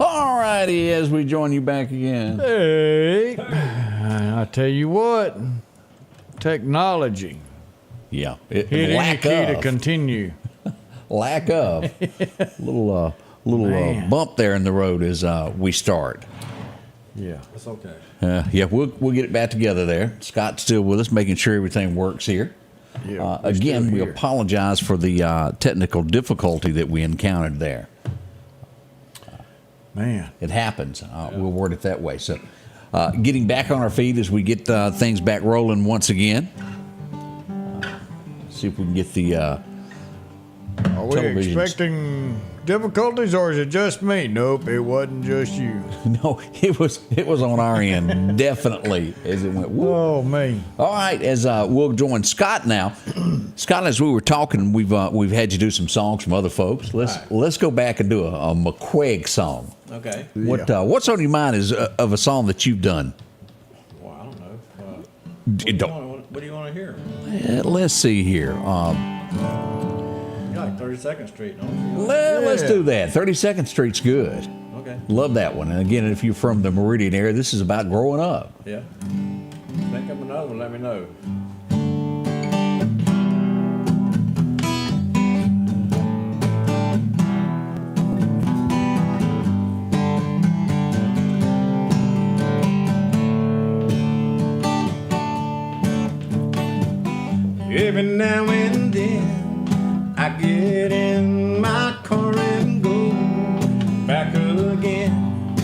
All righty, as we join you back again. Hey, I tell you what, technology. Yeah. Hit any key to continue. Lack of. little bump there in the road as we start. Yeah. That's okay. Yeah, we'll get it back together there. Scott's still with us, making sure everything works here. Yeah, Again, we here. apologize for the technical difficulty that we encountered there. Man. It happens. We'll word it that way. So, getting back on our feet as we get things back rolling once again. See if we can get the Are we televisions. expecting difficulties, or is it just me? Nope, it wasn't just you. No, it was on our end, definitely, as it went. Whoop. Oh, me. All right, as we'll join Scott now. Scott, as we were talking, we've had you do some songs from other folks. Let's go back and do a McQuaig song. Okay. What's on your mind is of a song that you've done? Well, I don't know. What do you want to hear? Let's see here. You like 32nd Street, don't you? Let's do that. 32nd Street's good. Okay. Love that one. And again, if you're from the Meridian area, this is about growing up. Yeah. Think of another one, let me know. Every now and then I get in my car and go back again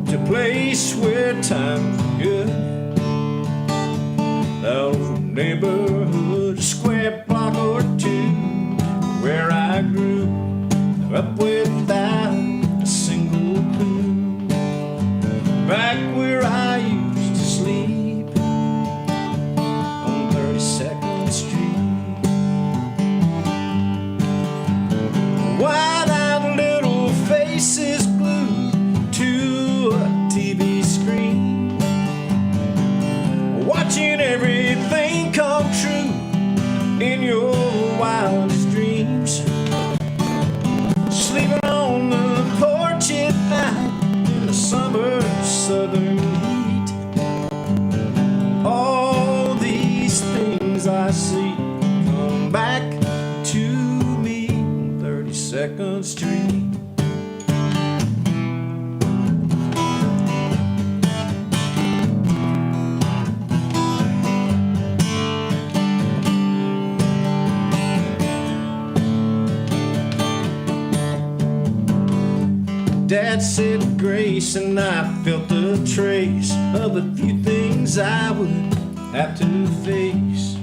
to a place where time's good. The old neighborhood, a square block or two, where I grew up without a single clue. Back where I used to sleep on 32nd Street. Wide-eyed little faces glued to a TV screen, watching everything come true in your wildest dreams. Sleeping on the porch at night in the summer southern heat. All these things I see come back to me on 32nd Street. Dad said grace, and I felt the trace of a few things I would have to face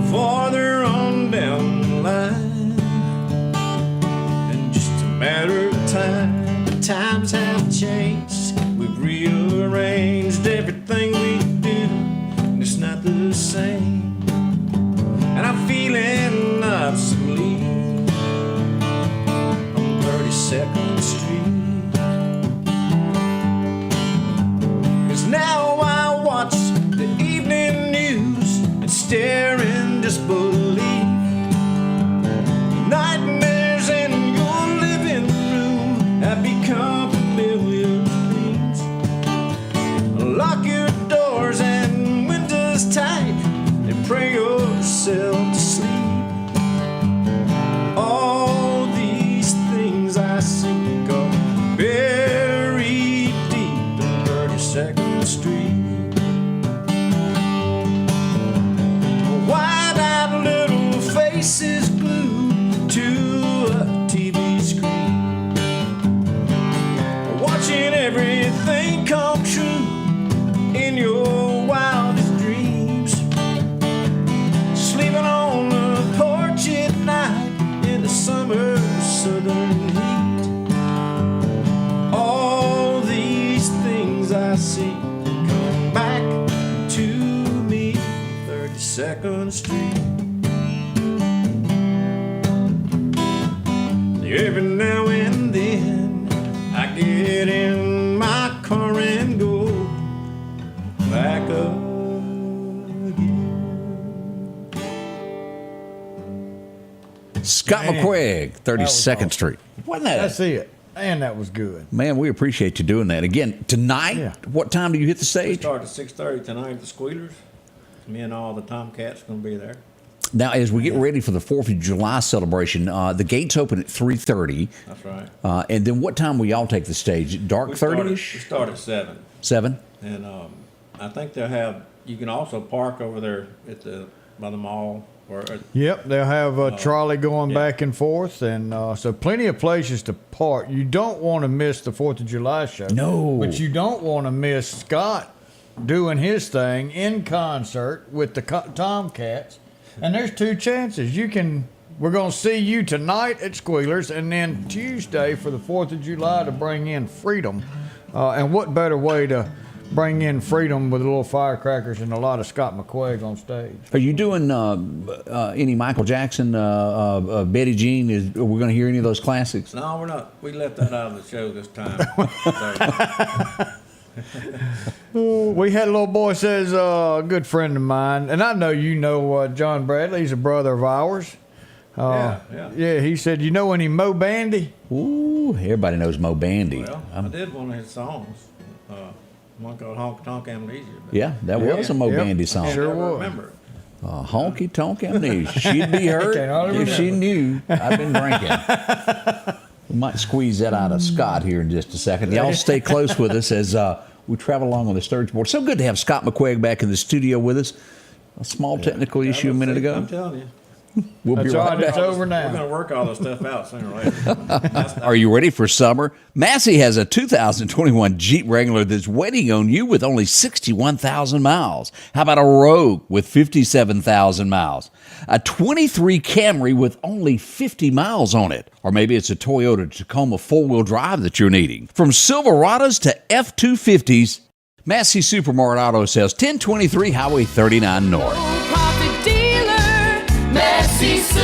farther on down the line. And just a matter of time, the times have changed. We've rearranged everything we do, and it's not the same. And I'm feeling obsolete on 32nd Street. Now I watch the evening news and stare in disbelief. Nightmares in your living room have become familiar dreams. Lock your doors and windows tight and pray yourself to sleep. All these things I see go buried deep in 32nd Street. Wide-eyed little faces glued to a TV screen, watching everything come true in your wildest dreams. Sleeping on the porch at night in the summer southern heat. All these things I see come back to me, 32nd Street. Every now and then I get in my car and go back again. Scott McQuaig, 32nd Street. Wasn't that? That's it. Man, that was good. Man, we appreciate you doing that. Again, tonight, Yeah. what time do you hit the We stage? start at 6:30 tonight at the Squealers. Me and all the Tomcats going to be there. Now, as we get ready for the 4th of July celebration, the gates open at 3:30. That's right. And then what time will y'all take the stage? Dark We start 30-ish? at 7. 7? And I think they'll have, you can also park over there by the mall. Yep, they'll have a trolley going yeah. back and forth, and so plenty of places to park. You don't want to miss the 4th of July show. No. But you don't want to miss Scott doing his thing in concert with the Tomcats. And there's 2 chances. We're going to see you tonight at Squealers, and then Tuesday for the 4th of July to bring in Freedom. And what better way to bring in Freedom with a little firecrackers and a lot of Scott McQuaig on stage. Are you doing any Michael Jackson, Betty Jean? Are we going to hear any of those classics? No, we're not. We left that out of the show this time. We had a little boy says, a good friend of mine, and I know you know John Bradley. He's a brother of ours. Yeah. Yeah, he said, you know any Mo Bandy? Ooh, everybody knows Mo Bandy. Well, I did one of his songs. One called Honky Tonk Amnesia. Yeah, that was a Mo Bandy song. Sure I was. remember it. Honky Tonk Amnesia. She'd be hurt Can't hardly if she remember. knew I've been drinking. We might squeeze that out of Scott here in just a second. Y'all stay close with us as we travel along on the Sturge board. So good to have Scott McQuaig back in the studio with us. A small technical issue a minute ago. I'm telling you. We'll That's be right right, back. it's over We're now. going to work all this stuff out sooner or later. Are you ready for summer? Massey has a 2021 Jeep Wrangler that's waiting on you with only 61,000 miles. How about a Rogue with 57,000 miles? A 23 Camry with only 50 miles on it. Or maybe it's a Toyota Tacoma four-wheel drive that you're needing. From Silverados to F-250s, Massey Supermart Auto Sales, 1023 Highway 39 North. Profit dealer, Massey Supermart.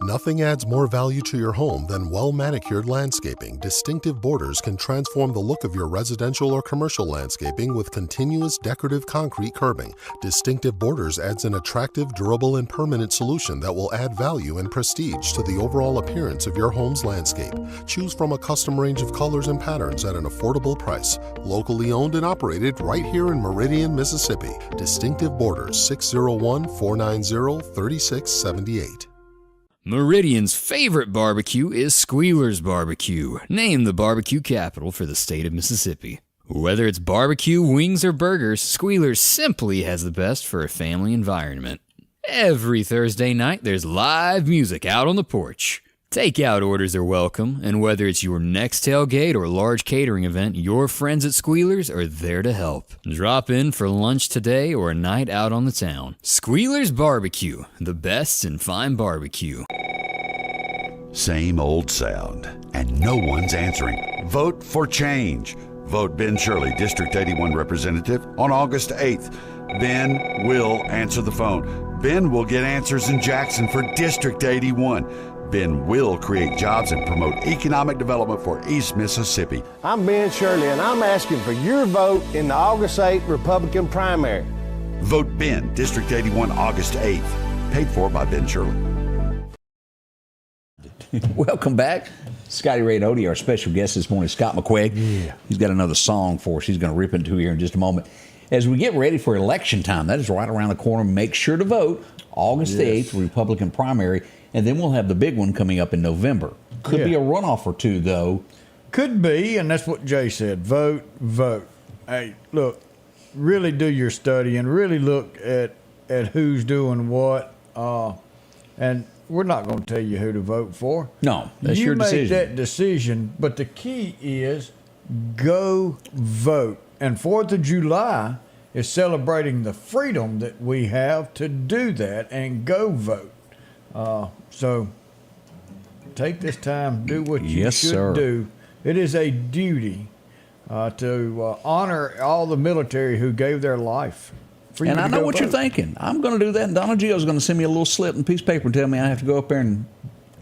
Nothing adds more value to your home than well-manicured landscaping. Distinctive Borders can transform the look of your residential or commercial landscaping with continuous decorative concrete curbing. Distinctive Borders adds an attractive, durable, and permanent solution that will add value and prestige to the overall appearance of your home's landscape. Choose from a custom range of colors and patterns at an affordable price. Locally owned and operated right here in Meridian, Mississippi. Distinctive Borders, 601-490-3678. Meridian's favorite barbecue is Squealers BBQ, named the barbecue capital for the state of Mississippi. Whether it's barbecue, wings, or burgers, Squealers simply has the best for a family environment. Every Thursday night, there's live music out on the porch. Takeout orders are welcome, and whether it's your next tailgate or large catering event, your friends at Squealers are there to help. Drop in for lunch today or a night out on the town. Squealers BBQ, the best in fine barbecue. Same old sound, and no one's answering. Vote for change. Vote Ben Shirley, District 81 Representative, on August 8th. Ben will answer the phone. Ben will get answers in Jackson for District 81. Ben will create jobs and promote economic development for East Mississippi. I'm Ben Shirley, and I'm asking for your vote in the August 8th Republican primary. Vote Ben, District 81, August 8th. Paid for by Ben Shirley. Welcome back. Scotty Ray and Odie, our special guest this morning, Scott McQuaig. Yeah. He's got another song for us. He's going to rip into here in just a moment. As we get ready for election time, that is right around the corner. Make sure to vote August the 8th, Republican primary, and then we'll have the big one coming up in November. Could be a runoff or two, though. Could be, and that's what Jay said. Vote, vote. Hey, look, really do your study and really look at who's doing what. And we're not going to tell you who to vote for. No, that's your You make decision. that decision, but the key is go vote. And 4th of July is celebrating the freedom that we have to do that and go vote. So take this time, do what you Yes, should sir. do. It is a duty to honor all the military who gave their life for you And to I know go what you're vote. thinking. I'm going to do that, and Donna Gio's going to send me a little slip and piece of paper and tell me I have to go up there and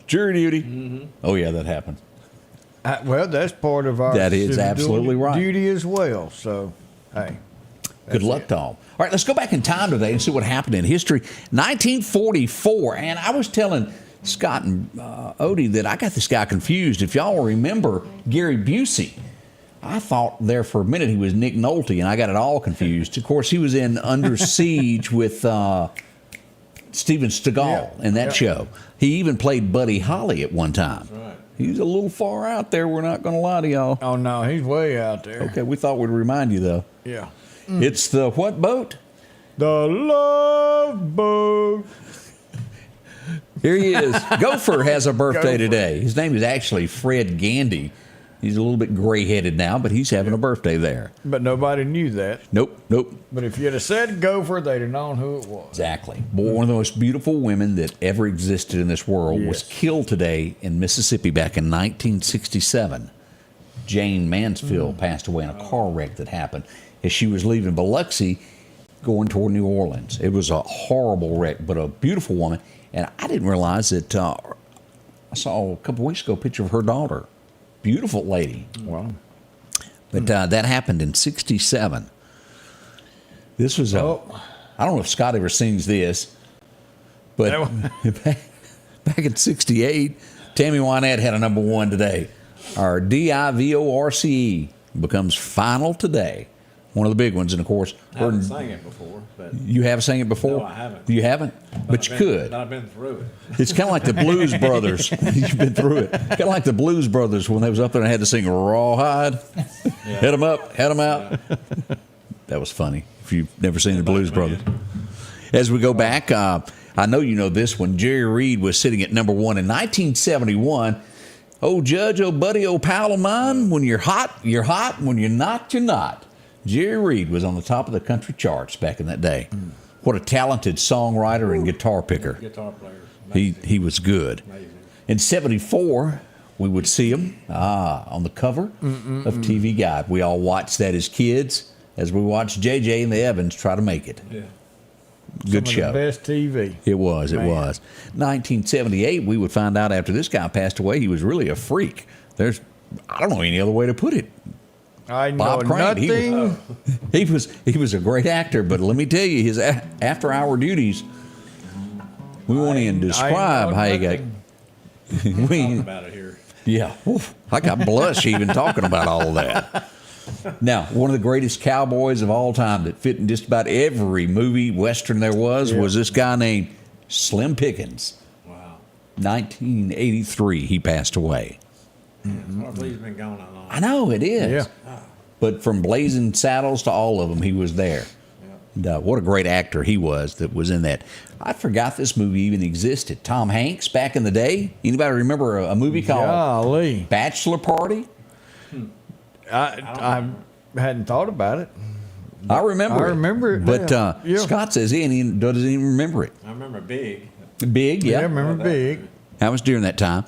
jury duty. Mm-hmm. Oh, yeah, that happens. Well, that's part of our That is civic absolutely right. duty as well. So, hey. Good luck to all. All right, let's go back in time today and see what happened in history. 1944, and I was telling Scott and Odie, that I got this guy confused. If y'all remember Gary Busey, I thought there for a minute he was Nick Nolte, and I got it all confused. Of course, he was in Under Siege with Steven Seagal in that show. He even played Buddy Holly at one time. That's right. He's a little far out there. We're not going to lie to y'all. Oh, no, he's way out there. Okay, we thought we'd remind you, though. Yeah. It's the what boat? The Love Boat. Here he is. Gopher has a birthday today. His name is actually Fred Gandy. He's a little bit gray-headed now, but he's having a birthday there. But nobody knew that. Nope. But if you'd have said Gopher, they'd have known who it was. Exactly. Boy, one of the most beautiful women that ever existed in this world was killed today in Mississippi back in 1967. Jane Mansfield passed away in a car wreck that happened as she was leaving Biloxi going toward New Orleans. It was a horrible wreck, but a beautiful woman. And I didn't realize that I saw a couple weeks ago a picture of her daughter. Beautiful lady. Wow. But that happened in 67. This was I don't know if Scott ever sings this, but back in 68, Tammy Wynette had a number one today. Our DIVORCE becomes final today. One of the big ones, and of course, I haven't sang it before. But you have sang it before? No, I haven't. You haven't? But you could. But I've been through it. It's kind of like the Blues Brothers. You've been through it. Kind of like the Blues Brothers when they was up there and had to sing Rawhide. Head 'em up, head 'em out. Yeah. That was funny. If you've never seen the Blues Brothers. As we go back, I know you know this one. Jerry Reed was sitting at number one in 1971. Oh, Judge, oh, buddy, oh, pal of mine, when you're hot, you're hot. When you're not, you're not. Jerry Reed was on the top of the country charts back in that day. What a talented songwriter and guitar picker. Guitar player. He was good. Amazing. In 74, we would see him on the cover of TV Guide. We all watched that as kids as we watched JJ and the Evans try to make it. Yeah. Good Some show. of the best TV. It was. 1978, we would find out after this guy passed away, he was really a freak. I don't know any other way to put it. I know Bob Crane, nothing. he was a great actor, but let me tell you, his after-hour duties. We won't even describe how he got. Talk about it here. Yeah, oof, I got blush even talking about all of that. Now, one of the greatest cowboys of all time that fit in just about every movie western there was this guy named Slim Pickens. Wow. 1983, he passed away. I can't believe he's been gone that long. I know it is. Yeah. But from Blazing Saddles to all of them, he was there. And, what a great actor he was that was in that. I forgot this movie even existed. Tom Hanks back in the day. Anybody remember a movie called Golly. Bachelor Party? I hadn't thought about it. I remember it. But yeah. Scott says he doesn't even remember it. I remember Big. Big, yeah. I remember Big. That was during that time.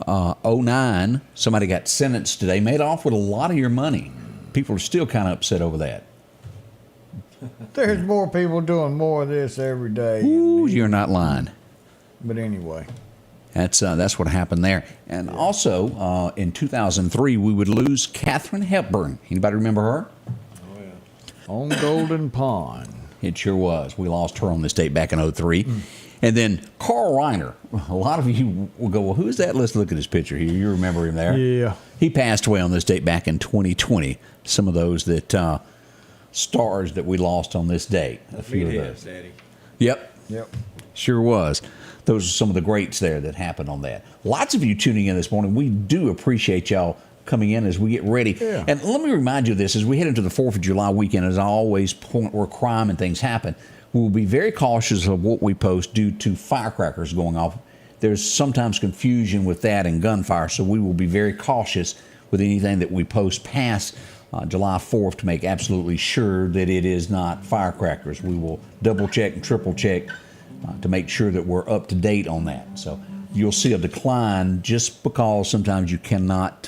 09, somebody got sentenced today, made off with a lot of your money. People are still kind of upset over that. There's more people doing more of this every day. Ooh, you're not lying. But anyway. That's what happened there. And also, in 2003, we would lose Katharine Hepburn. Anybody remember her? Oh, yeah. On Golden Pond. It sure was. We lost her on this date back in 03. And then Carl Reiner. A lot of you will go, well, who's that? Let's look at his picture here. You remember him there? Yeah. He passed away on this date back in 2020. Some of those that stars that we lost on this date. A few of those. Daddy. Yep. Yep. Sure was. Those are some of the greats there that happened on that. Lots of you tuning in this morning. We do appreciate y'all coming in as we get ready. Yeah. And let me remind you of this. As we head into the 4th of July weekend, as I always point where crime and things happen, we will be very cautious of what we post due to firecrackers going off. There's sometimes confusion with that and gunfire, so we will be very cautious with anything that we post past July 4th to make absolutely sure that it is not firecrackers. We will double check and triple check to make sure that we're up to date on that. So you'll see a decline just because sometimes you cannot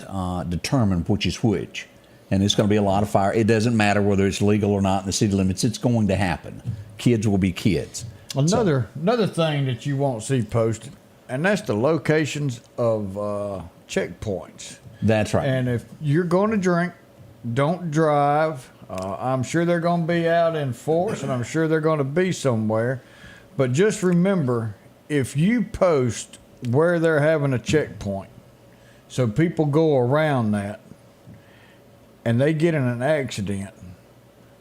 determine which is which. And it's going to be a lot of fire. It doesn't matter whether it's legal or not in the city limits. It's going to happen. Kids will be kids. Another thing that you won't see posted, and that's the locations of checkpoints. That's right. And if you're going to drink, don't drive. I'm sure they're going to be out in force, and I'm sure they're going to be somewhere. But just remember, if you post where they're having a checkpoint. So people go around that and they get in an accident.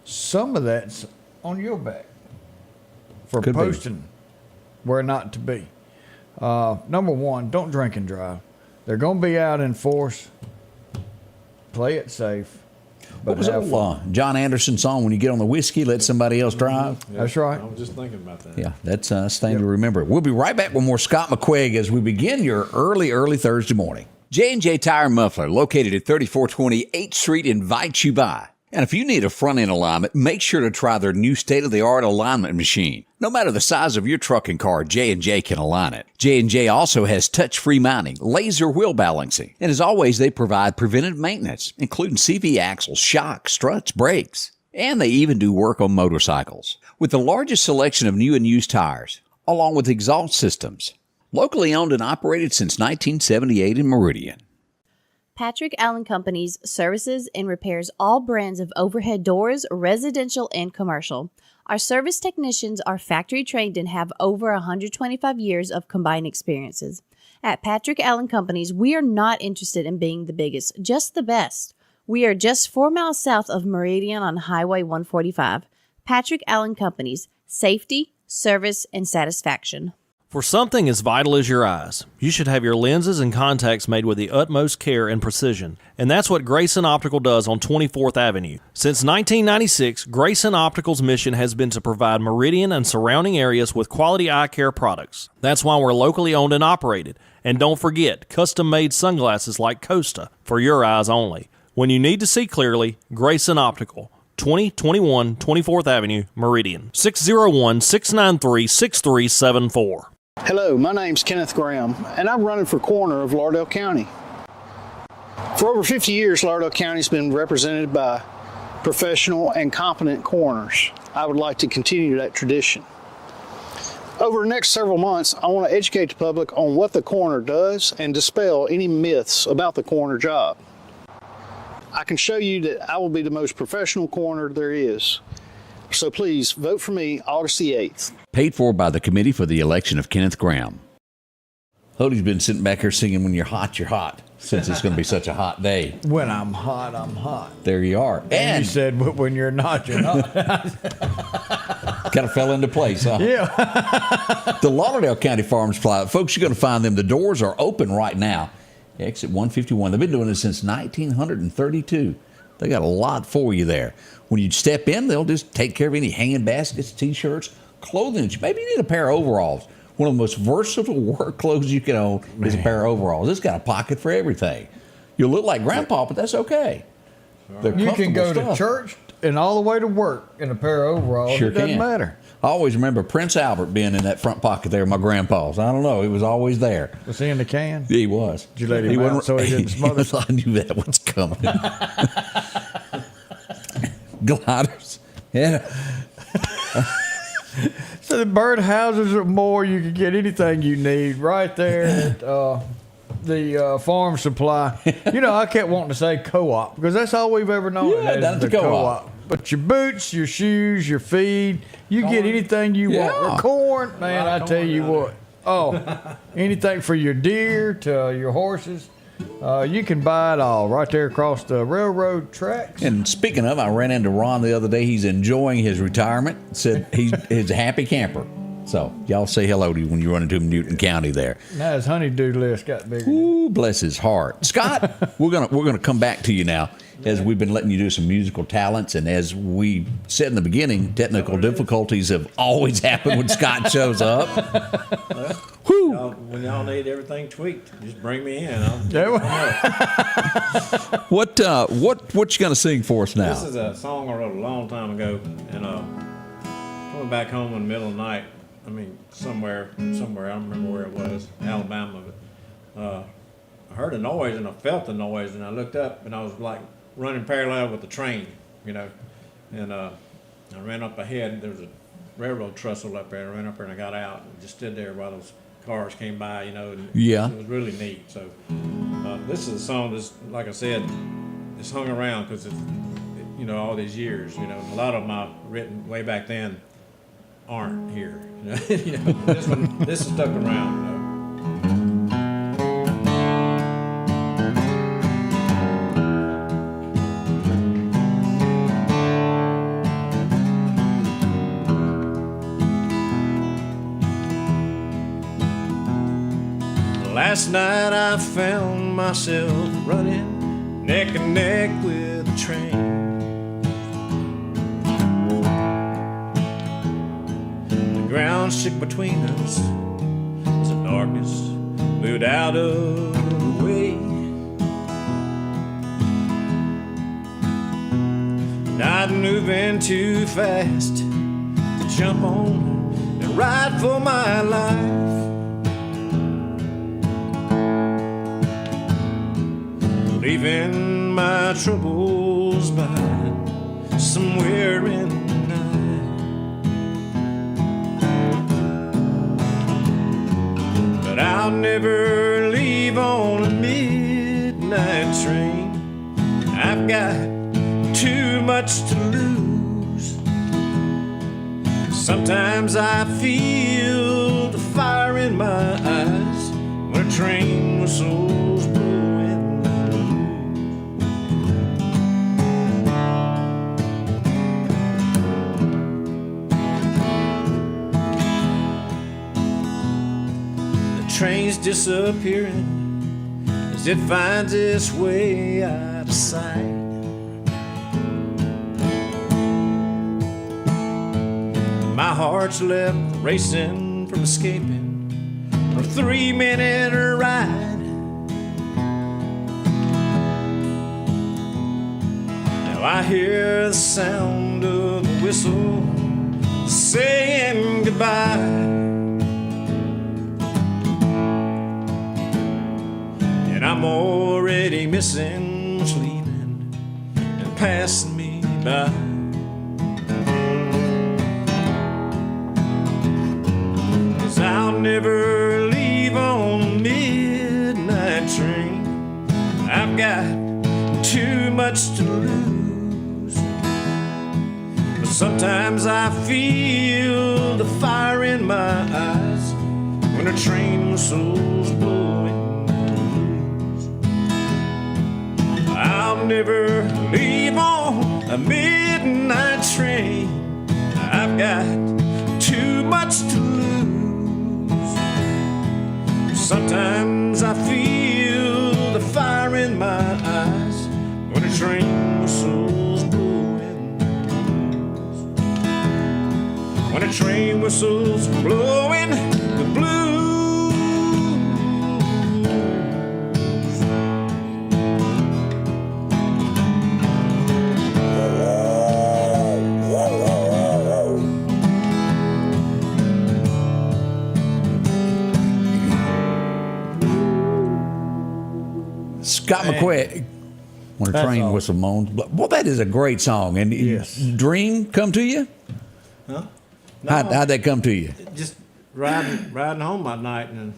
Some of that's on your back for Could be. posting where not to be. Number one, don't drink and drive. They're going to be out in force. Play it safe. What was old John Anderson song, when you get on the whiskey, let somebody else drive? That's right. I was just thinking about that. Yeah, that's a thing to remember. We'll be right back with more Scott McQuaig as we begin your early Thursday morning. J Tire Muffler, located at 3420 8th Street, invites you by. And if you need a front-end alignment, make sure to try their new state-of-the-art alignment machine. No matter the size of your truck and car, J&J can align it. J&J also has touch-free mounting, laser wheel balancing, and as always, they provide preventive maintenance, including CV axles, shocks, struts, brakes. And they even do work on motorcycles. With the largest selection of new and used tires, along with exhaust systems. Locally owned and operated since 1978 in Meridian. Patrick Allen Companies services and repairs all brands of overhead doors, residential and commercial. Our service technicians are factory trained and have over 125 years of combined experiences. At Patrick Allen Companies, we are not interested in being the biggest, just the best. We are just 4 miles south of Meridian on Highway 145. Patrick Allen Companies, safety, service, and satisfaction. For something as vital as your eyes, you should have your lenses and contacts made with the utmost care and precision. And that's what Grayson Optical does on 24th Avenue. Since 1996, Grayson Optical's mission has been to provide Meridian and surrounding areas with quality eye care products. That's why we're locally owned and operated. And don't forget, custom-made sunglasses like Costa for your eyes only. When you need to see clearly, Grayson Optical. 2021 24th Avenue, Meridian. 601-693-6374. Hello, my name's Kenneth Graham, and I'm running for coroner of Lauderdale County. For over 50 years, Lauderdale County's been represented by professional and competent coroners. I would like to continue that tradition. Over the next several months, I want to educate the public on what the coroner does and dispel any myths about the coroner job. I can show you that I will be the most professional coroner there is. So please vote for me August the 8th. Paid for by the Committee for the Election of Kenneth Graham. Hody's been sitting back here singing "When You're Hot, You're Hot," since it's going to be such a hot day. When I'm hot, I'm hot. There you are. And you said, but when you're not, you're not. Kind of fell into place, huh? Yeah. The Lauderdale County Farm Supply. Folks, you're going to find them. The doors are open right now. Exit 151. They've been doing this since 1932. They got a lot for you there. When you step in, they'll just take care of any hanging baskets, T-shirts, clothing. Maybe you need a pair of overalls. One of the most versatile work clothes you can own is a pair of overalls. It's got a pocket for everything. You'll look like Grandpa, but that's okay. You can go to church and all the way to work in a pair of overalls. Sure it doesn't can. matter. I always remember Prince Albert being in that front pocket there, my grandpa's. I don't know. He was always there. Was he in the can? He was. Did you let him out so he didn't smother? I knew that was coming. Gliders. Yeah. So the birdhouses are more. You can get anything you need right there at the farm supply. You know, I kept wanting to say co-op because that's all we've ever known. Yeah, down at the co-op. But your boots, your shoes, your feed, you get anything you want. Or corn, man, I tell you what. Oh, anything for your deer to your horses. You can buy it all right there across the railroad tracks. And speaking of, I ran into Ron the other day. He's enjoying his retirement. Said he's a happy camper. So y'all say hello to you when you run into him in Newton County there. Now his honeydew list got bigger. Ooh, bless his heart. Scott, we're gonna come back to you now as we've been letting you do some musical talents, and as we said in the beginning, technical difficulties have always happened when Scott shows up. When y'all need everything tweaked, just bring me in. What you gonna sing for us now? This is a song I wrote a long time ago, and coming back home in the middle of the night. I mean, somewhere, I don't remember where it was, Alabama. But I heard a noise and I felt the noise, and I looked up and I was like running parallel with the train, you know. And I ran up ahead. There was a railroad trestle up there. I ran up there and I got out and just stood there while those cars came by, you know. And yeah. It was really neat. So this is a song that's, like I said, it's hung around because it's, you know, all these years, you know. A lot of them I've written way back then aren't here. You know, this is stuck around, you know. Last night I found myself running neck and neck with the train. The ground shook between us as the darkness moved out of the way. Not moving too fast to jump on and ride for my life. Leaving my troubles behind somewhere in the night. But I'll never leave on a midnight train. I've got too much to lose. Sometimes I feel the fire in my eyes when a train whistles blowing. The train's disappearing as it finds its way out of sight. My heart's left racing from escaping a 3-minute ride. Now I hear the sound of the whistle saying goodbye. And I'm already missing what's leaving and passing me by. 'Cause I'll never leave on a midnight train. I've got too much to lose. But sometimes I feel the fire in my eyes when a train whistles blowing. I'll never leave on a midnight train. I've got too much to lose. Sometimes I feel the fire in my eyes when a train whistles blowing. When a train whistles blowing the blues. Scott McQuaig, when a train whistle moans. Well, that is a great song. And Yes. Dream come to you? Huh? How'd that come to you? Just riding home that night and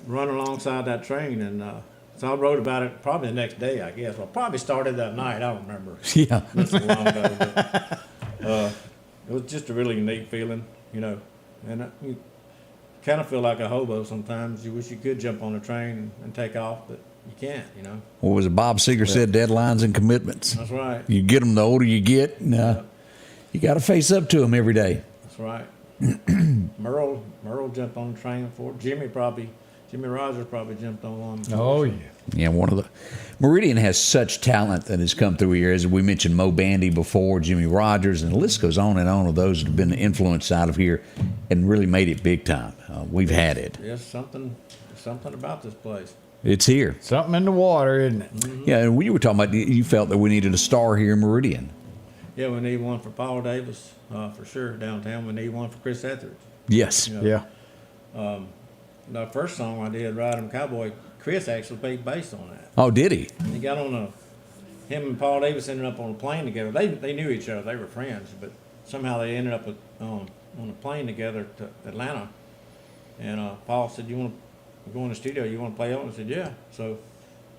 running alongside that train. And so I wrote about it probably the next day, I guess. Well, probably started that night. I don't remember. Yeah. That's so long ago. But, it was just a really unique feeling, you know. And you kind of feel like a hobo sometimes. You wish you could jump on a train and take off, but you can't, you know. What was it Bob Seger said? Deadlines and commitments. That's right. You get them the older you get. And, you got to face up to them every day. That's right. Merle jumped on the train before. Jimmy Rogers probably jumped on one before. Oh, yeah. Yeah, Meridian has such talent that has come through here. As we mentioned, Mo Bandy before, Jimmy Rogers, and the list goes on and on of those that have been influenced out of here and really made it big time. We've had it. There's something about this place. It's here. Something in the water, isn't it? Mm-hmm. Yeah, and you were talking about, you felt that we needed a star here in Meridian. Yeah, we need one for Paul Davis, for sure, downtown. We need one for Chris Etheridge. Yes. You know, Yeah. The first song I did, Ride 'em Cowboy, Chris actually played bass on that. Oh, did he? He got on him and Paul Davis ended up on a plane together. They knew each other, they were friends, but somehow they ended up on a plane together to Atlanta. And Paul said, "You want to go in the studio? You want to play on it?" I said, "Yeah." So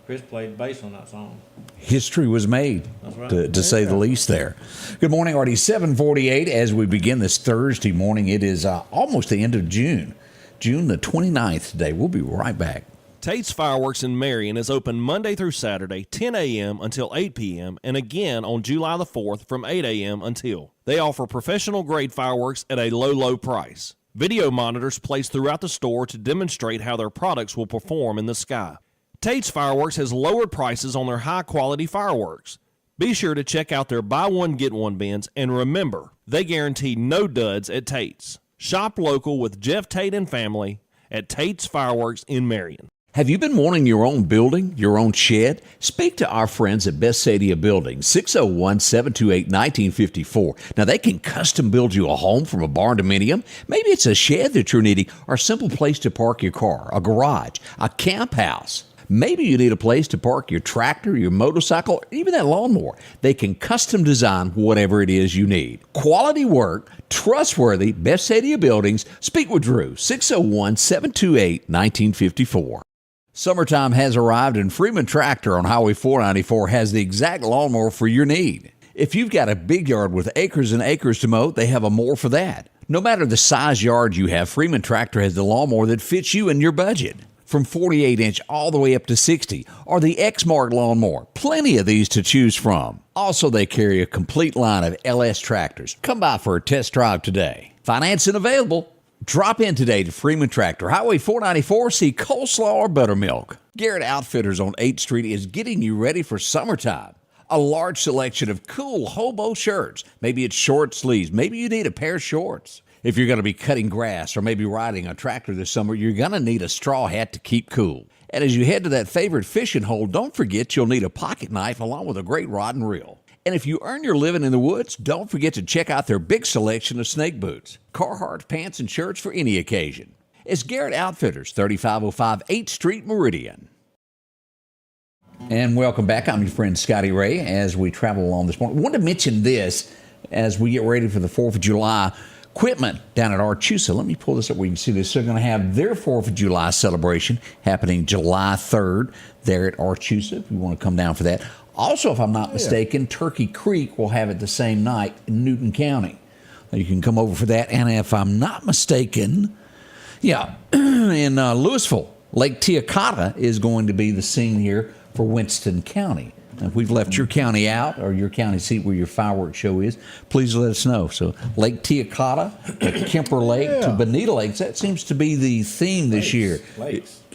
Chris played bass on that song. History was made, That's right. to say the least there. Good morning, Artie. 7:48 as we begin this Thursday morning. It is almost the end of June. June the 29th today. We'll be right back. Tate's Fireworks in Marion is open Monday through Saturday, 10 a.m. until 8 p.m., and again on July the 4th from 8 a.m. until. They offer professional-grade fireworks at a low, low price. Video monitors placed throughout the store to demonstrate how their products will perform in the sky. Tate's Fireworks has lowered prices on their high-quality fireworks. Be sure to check out their buy one, get one bins, and remember, they guarantee no duds at Tate's. Shop local with Jeff Tate and family at Tate's Fireworks in Marion. Have you been wanting your own building, your own shed? Speak to our friends at Best Sadia Building, 601-728-1954. Now, they can custom build you a home from a barn dominium. Maybe it's a shed that you're needing or a simple place to park your car, a garage, a camp house. Maybe you need a place to park your tractor, your motorcycle, or even that lawnmower. They can custom design whatever it is you need. Quality work, trustworthy, Best Sadia Buildings. Speak with Drew, 601-728-1954. Summertime has arrived, and Freeman Tractor on Highway 494 has the exact lawnmower for your need. If you've got a big yard with acres and acres to mow, they have a mower for that. No matter the size yard you have, Freeman Tractor has the lawnmower that fits you and your budget. From 48-inch all the way up to 60, or the X-Mark lawnmower. Plenty of these to choose from. Also, they carry a complete line of LS tractors. Come by for a test drive today. Financing available. Drop in today to Freeman Tractor, Highway 494, see coleslaw or buttermilk. Garrett Outfitters on 8th Street is getting you ready for summertime. A large selection of cool hobo shirts. Maybe it's short sleeves. Maybe you need a pair of shorts. If you're going to be cutting grass or maybe riding a tractor this summer, you're going to need a straw hat to keep cool. And as you head to that favorite fishing hole, don't forget you'll need a pocket knife along with a great rod and reel. And if you earn your living in the woods, don't forget to check out their big selection of snake boots, Carhartt pants, and shirts for any occasion. It's Garrett Outfitters, 3505 8th Street, Meridian. And welcome back. I'm your friend Scotty Ray as we travel along this morning. I want to mention this as we get ready for the 4th of July. Equipment down at Archusa. Let me pull this up where you can see this. They're going to have their 4th of July celebration happening July 3rd there at Archusa if you want to come down for that. Also, if I'm not mistaken, Turkey Creek will have it the same night in Newton County. You can come over for that. And if I'm not mistaken, in Louisville, Lake Teocata is going to be the scene here for Winston County. Now, if we've left your county out or your county seat where your fireworks show is, please let us know. So Lake Teocata, Kemper Lake to Bonita Lakes, that seems to be the theme this year.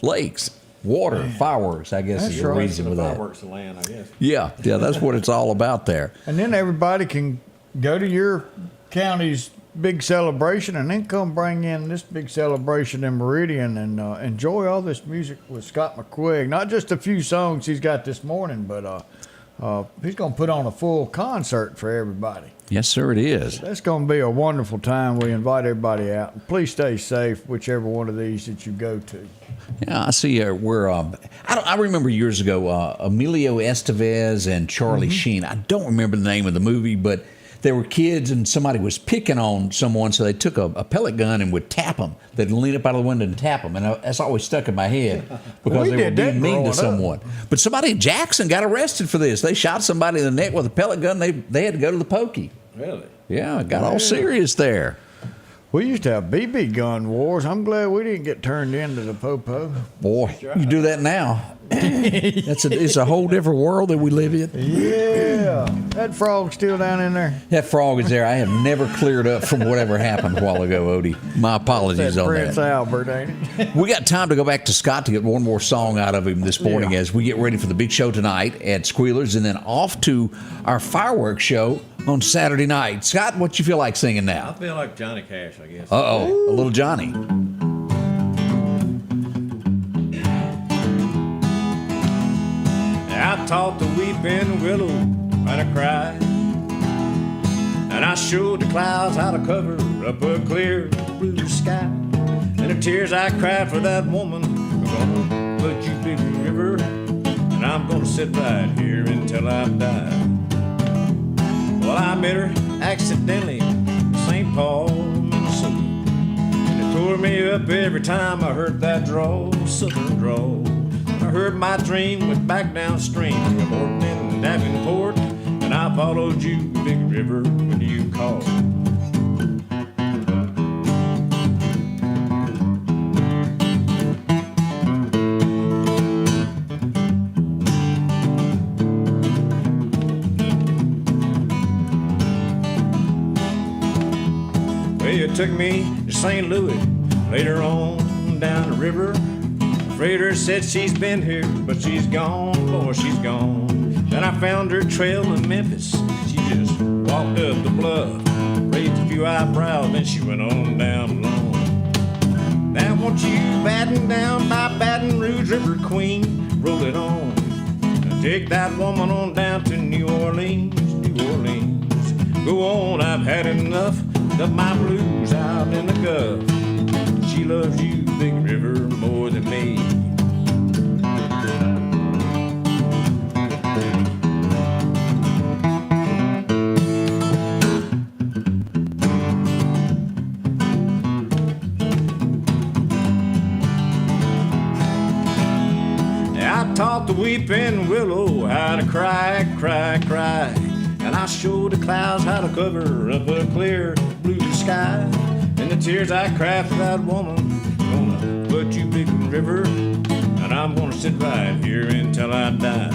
Lakes. Water, fireworks, I guess, is the reason for that. Fireworks to land, I guess. Yeah, that's what it's all about there. And then everybody can go to your county's big celebration and then come bring in this big celebration in Meridian and enjoy all this music with Scott McQuaig. Not just a few songs he's got this morning, but he's going to put on a full concert for everybody. Yes, sir, it is. That's going to be a wonderful time. We invite everybody out. And please stay safe, whichever one of these that you go to. Yeah, I see where I remember years ago, Emilio Estevez and Charlie Sheen. I don't remember the name of the movie, but they were kids and somebody was picking on someone, so they took a pellet gun and would tap them. They'd lean up out of the window and tap them, and that's always stuck in my head because they were being mean to someone. But somebody in Jackson got arrested for this. They shot somebody in the neck with a pellet gun. They had to go to the pokey. Really? Yeah, it got all serious there. We used to have BB gun wars. I'm glad we didn't get turned into the po-po. Boy, you do that now. It's a whole different world that we live in. Yeah. That frog's still down in there. That frog is there. I have never cleared up from whatever happened a while ago, Odie. My apologies on Prince that. Albert, ain't it? We got time to go back to Scott to get one more song out of him this morning as we get ready for the big show tonight at Squealers and then off to our fireworks show on Saturday night. Scott, what you feel like singing now? I feel like Johnny Cash, I guess. Uh-oh, a little Johnny. I taught the weeping willow and I cried, and I showed the clouds how to cover up a clear blue sky. And the tears I cried for that woman are gonna put you big river, and I'm gonna sit right here until I die. Well, I met her accidentally in St. Paul, Minnesota, and it tore me up every time I heard that drawl, southern drawl. I heard my dream went back downstream to Horton and Davenport, and I followed you, big river, when you called. Well, you took me to St. Louis. Later on down the river, the freighter said she's been here, but she's gone, Lord, she's gone. Then I found her trail in Memphis. She just walked up the bluff, raised a few eyebrows, then she went on down alone. Now won't you batten down by Baton Rouge, River Queen, roll it on. Now take that woman on down to New Orleans, New Orleans. Go on, I've had enough of my blues out in the Gulf. She loves you, Big River, more than me. I taught the weeping willow how to cry, cry, cry. And I showed the clouds how to cover up a clear blue sky. And the tears I cried for that woman, gonna put you, Big River, and I'm gonna sit right here until I die.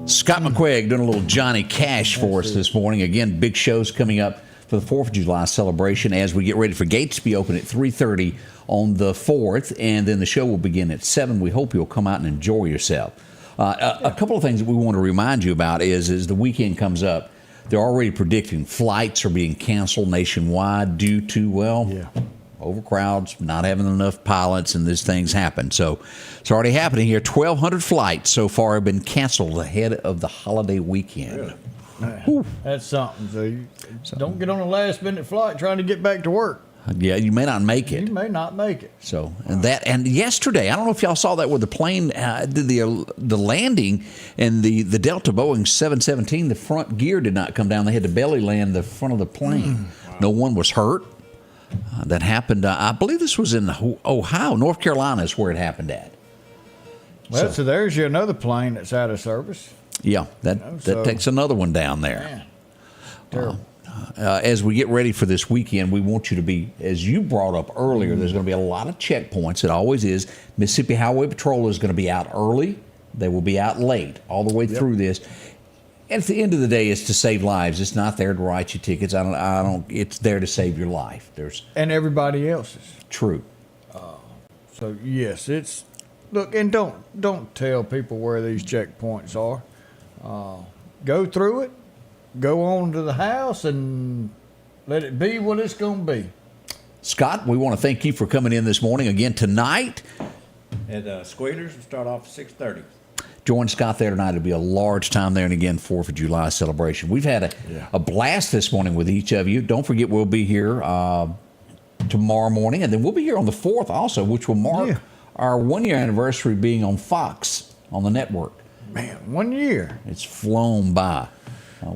Scott McQuaig doing a little Johnny Cash for us this morning. Again, big shows coming up for the 4th of July celebration as we get ready for gates to be open at 3:30 on the 4th, and then the show will begin at 7. We hope you'll come out and enjoy yourself. A couple of things that we want to remind you about is as the weekend comes up, they're already predicting flights are being canceled nationwide due to, overcrowds, not having enough pilots, and these things happen. So it's already happening here. 1,200 flights so far have been canceled ahead of the holiday weekend. Really? That's something. So don't get on a last-minute flight trying to get back to work. Yeah, you may not make it. You may not make it. So, and yesterday, I don't know if y'all saw that where the plane did the landing, and the Delta Boeing 717, the front gear did not come down. They had to belly land the front of the plane. Wow. No one was hurt. That happened. I believe this was in Ohio, North Carolina is where it happened at. Well, so there's you another plane that's out of service. Yeah, that takes another one down there. Man, terrible. As we get ready for this weekend, we want you to be, as you brought up earlier, there's going to be a lot of checkpoints. It always is. Mississippi Highway Patrol is going to be out early. They will be out late all the way through this. And at the end of the day, it's to save lives. It's not there to write you tickets. It's there to save your life. And everybody else's. True. So yes, it's look, and don't tell people where these checkpoints are. Go through it. Go on to the house and let it be what it's going to be. Scott, we want to thank you for coming in this morning again tonight. At Squealers, we start off at 6:30. Join Scott there tonight. It'll be a large time there, and again, 4th of July celebration. We've had a blast this morning with each of you. Don't forget, we'll be here tomorrow morning, and then we'll be here on the 4th also, which will mark our 1-year anniversary being on Fox on the network. Man, 1 year. It's flown by.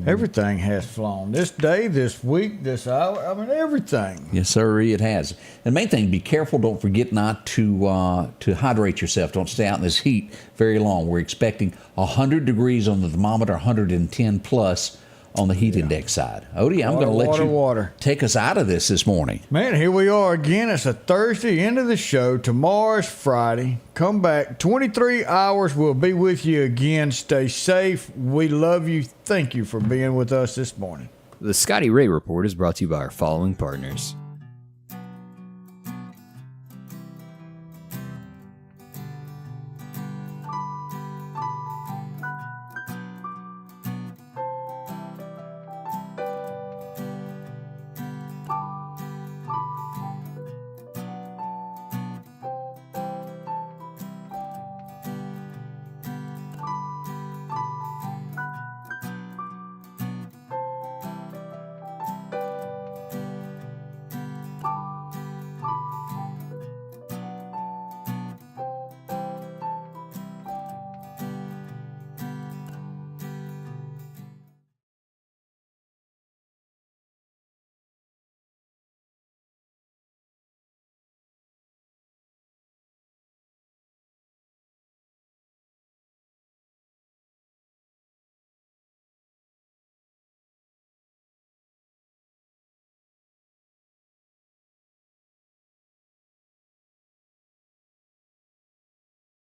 Everything has flown. This day, this week, this hour, I mean, everything. Yes, sir, it has. The main thing, be careful. Don't forget not to hydrate yourself. Don't stay out in this heat very long. We're expecting 100 degrees on the thermometer, 110 plus on the heat index side. Odie, I'm going to let you take us out of this morning. Man, here we are again. It's a Thursday, end of the show. Tomorrow's Friday. Come back. 23 hours. We'll be with you again. Stay safe. We love you. Thank you for being with us this morning. The Scotty Ray Report is brought to you by our following partners.